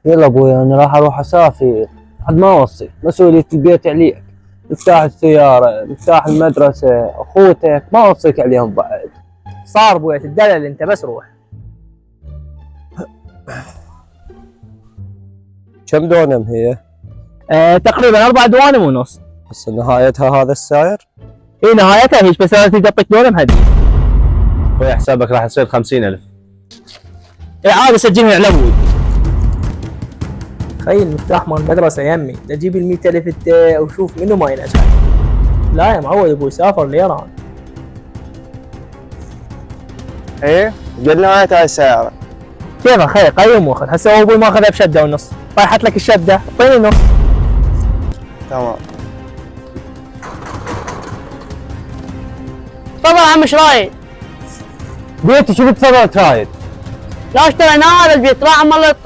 يلا ابوي انا راح اروح اسافر. حد ما اوصي، مسؤولية البيت عليك. مفتاح السيارة، مفتاح المدرسة، اخوتك ما اوصيك عليهم بعد. صار ابويا تدلل انت، بس روح. كم دونم هي؟ تقريبا 4 دوانم ونص. بس نهايتها هذا السعر؟ اي نهايتها هيك، بس انا تقدر تعطيك دونم هديه. اخوي حسابك راح يصير 50,000. اي عادي سجلها على ابوي. تخيل مفتاح مال المدرسه يمي، تجيب ال 100,000 انت وشوف منو ما ينجح. لا يا معود ابوي سافر لإيران. ايه قد نهاية هاي السيارة؟ كيف اخي قيم واخذ، هسه هو ابوي ماخذها بشده ونص، طايحت لك الشده اعطيني النص. تمام. تفضل يا عم، ايش رايك؟ بيتي شو بتفضل ترايد؟ لا اشترينا هذا البيت، راح عم الله يطي.